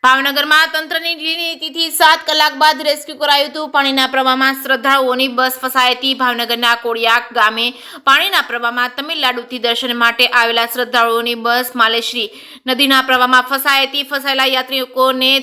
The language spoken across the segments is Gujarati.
ભાવનગરમાં તંત્રની ઢીલી નીતિથી 7 કલાક બાદ રેસ્ક્યુ કરાયું હતું। પાણીના પ્રવાહમાં શ્રદ્ધાળુઓની બસ ફસાઈ હતી। ભાવનગરના કોડિયાક ગામે પાણીના પ્રવાહમાં તમિલનાડુથી દર્શન માટે આવેલા શ્રદ્ધાળુઓની બસ માલેશ્રી નદીના પ્રવાહમાં ફસાઈ હતી। ફસાયેલા યાત્રિકોને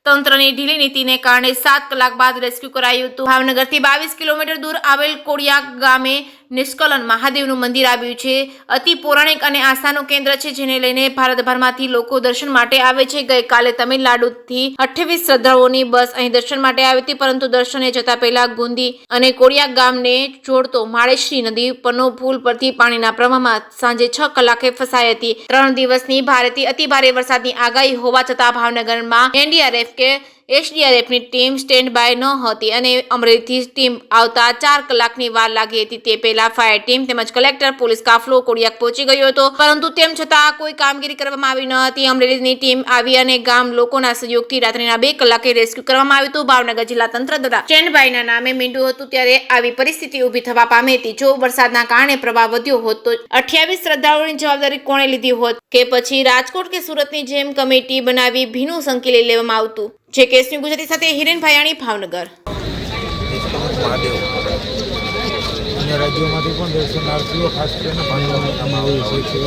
તંત્રની ઢીલી નીતિને કારણે 7 કલાક બાદ રેસ્ક્યુ કરાયું હતું। ભાવનગરથી 22 કિલોમીટર દૂર આવેલ કોડિયાક ગામે નિષ્કલન મહાદેવનું મંદિર આવ્યું છે। અતિ પૌરાણિક અને આસ્થાનું કેન્દ્ર છે, જેને લઈને ભારતભરમાંથી લોકો દર્શન માટે આવે છે। ગઈકાલે તમિલનાડુથી 28 શ્રદ્ધાળુઓની બસ અહીં દર્શન માટે આવી હતી, પરંતુ દર્શને જતા પહેલા ગુંદી અને કોડિયાક ગામને જોડતો માળેશ્રી નદી પરનો પુલ પરથી પાણીના પ્રવાહમાં સાંજે 6 કલાકે ફસાઈ હતી। 3 દિવસની ભારેથી અતિ ભારે વરસાદની આગાહી હોવા છતાં ભાવનગરમાં એનડીઆરએફ કે એસડીઆરએફની ટીમ સ્ટેન્ડ બાય ન હતી અને અમરેલીથી ટીમ આવતા 4 કલાકની વાર લાગી હતી। તે પહેલા ફાયર ટીમ તેમજ કલેક્ટર પોલીસ કાફલો કોડિયાક પહોંચી ગયો હતો, પરંતુ તેમ છતાં કોઈ કામગીરી કરવામાં આવી ન હતી। અમરેલીની ટીમ આવી અને ગામ લોકોના સહયોગથી રાત્રિના 2 કલાકે રેસ્ક્યુ કરવામાં આવ્યું હતું। ભાવનગર જિલ્લા તંત્ર દ્વારા સ્ટેન્ડ બાયના નામે મીંડું હતું, ત્યારે આવી પરિસ્થિતિ ઊભી થવા પામી હતી। જો વરસાદના કારણે પ્રવાહ વધ્યો હોત તો 28 શ્રદ્ધાળુઓની જવાબદારી કોણે લીધી હોત, કે પછી રાજકોટ કે સુરતની જેમ કમિટી બનાવી ભીનું સંકેલી લેવામાં આવતું। જે કેસની ગુજરાતી સાથે હિરેન ભાયાણી, ભાવનગર। મહાદેવ અન્ય રાજ્યોમાંથી પણ દર્શનાર્થીઓ ખાસ કરીને ભાવનગરમાં આવે છે।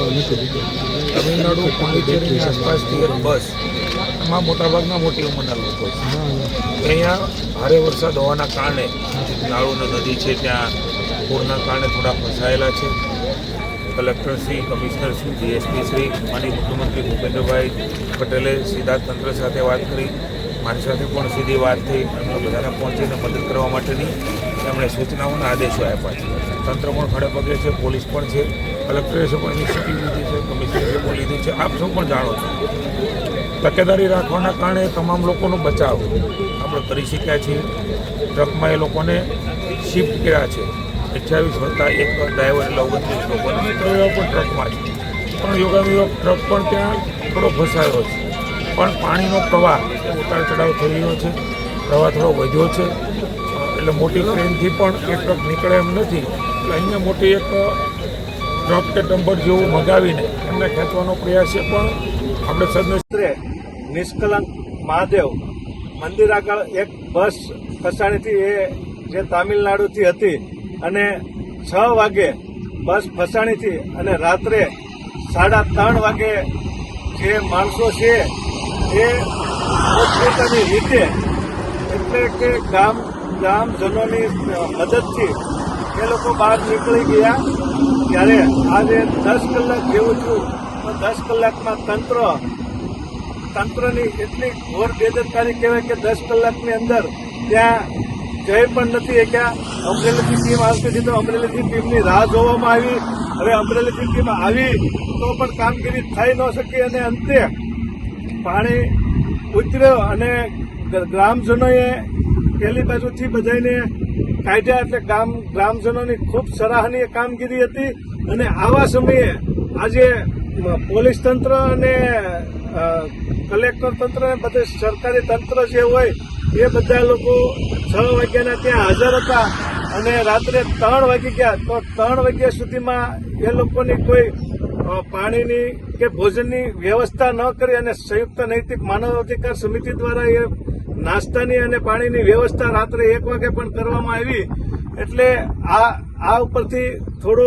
તમિલનાડુ પોંડિચેરીની આસપાસથી એક બસ, એમાં મોટાભાગના મોટી ઉંમરના લોકો છે। અહીંયા ભારે વરસાદ હોવાના કારણે નાળુનો નદી છે ત્યાં પૂરના કારણે થોડા ફસાયેલા છે। કલેક્ટરશ્રી, કમિશનરશ્રી, ડીએસપીશ્રી, માનનીય મુખ્યમંત્રી ભૂપેન્દ્રભાઈ પટેલે સીધા તંત્ર સાથે વાત કરી, મારી સાથે પણ સીધી વાત થઈ। એમને બધાને પહોંચીને મદદ કરવા માટેની એમણે સૂચનાઓના આદેશો આપ્યા છે। તંત્ર પણ ખડે પગે છે, પોલીસ પણ છે, કલેક્ટરે પણ ઇનિશિયેટિવ લીધી છે, કમિશનરે પણ લીધી છે। આપ સૌ પણ જાણો છો, તકેદારી રાખવાના કારણે તમામ લોકોનો બચાવ આપણે કરી શક્યા છીએ। ટ્રકમાં એ લોકોને શિફ્ટ કર્યા છે, 28 વત્તા 1 ડ્રાઈવર એટલે 29 લોકોને મિત્રો એવા પણ ટ્રકમાં છે, પણ યોગાનુયોગ ટ્રક પણ ત્યાં થોડો ફસાયો છે। પણ પાણીનો પ્રવાહ ઉતાર ચઢાવ થઈ રહ્યો છે, પ્રવાહ થોડો વધ્યો છે, એટલે મોટી ટ્રેનથી પણ એ ટ્રક નીકળે એમ નથી। એટલે અહીંયા મોટી એક ટ્રક કે ડમ્પર જેવું મગાવીને એમને ખેંચવાનો પ્રયાસ છે, પણ આપણે સદનસીબે નિષ્કલંક મહાદેવ મંદિર આગળ એક બસ ફસાણીથી એ જે તામિલનાડુથી હતી અને 6 વાગે બસ ફસાણીથી અને રાત્રે 3:30 વાગે જે માણસો છે એ પોતપોતાની રીતે, એટલે કે ગ્રામજનોની મદદથી એ લોકો બહાર નીકળી ગયા। ત્યારે આજે 10 કલાક જેવું થયું, તો 10 કલાકમાં તંત્રની એટલી ઘોર બેદરકારી કહેવાય કે 10 કલાકની અંદર ત્યાં જઈ પણ નથી શક્યા। અમરેલીથી ટીમ આવતી હતી તો અમરેલીથી ટીમની રાહ જોવામાં આવી। હવે અમરેલીથી ટીમ આવી તો પણ કામગીરી થઈ ન શકી અને અંતે પાણી ઉતર્યો અને ગ્રામજનોએ પેલી બાજુથી બધાને કાઢ્યા। એટલે ગ્રામજનોની ખૂબ સરાહનીય કામગીરી હતી। અને આવા સમયે આજે પોલીસ તંત્ર અને કલેક્ટર તંત્ર અને બધે સરકારી તંત્ર જે હોય એ બધા લોકો 6 વાગ્યાના ત્યાં હાજર હતા અને રાત્રે 3 વાગી ગયા, તો 3 વાગ્યા સુધીમાં એ લોકોની કોઈ પાણીની કે ભોજનની વ્યવસ્થા ન કરી અને સંયુક્ત નૈતિક માનવ અધિકાર સમિતિ દ્વારા એ નાસ્તાની અને પાણીની વ્યવસ્થા રાત્રે 1 વાગે પણ કરવામાં આવી। એટલે આ ઉપરથી થોડું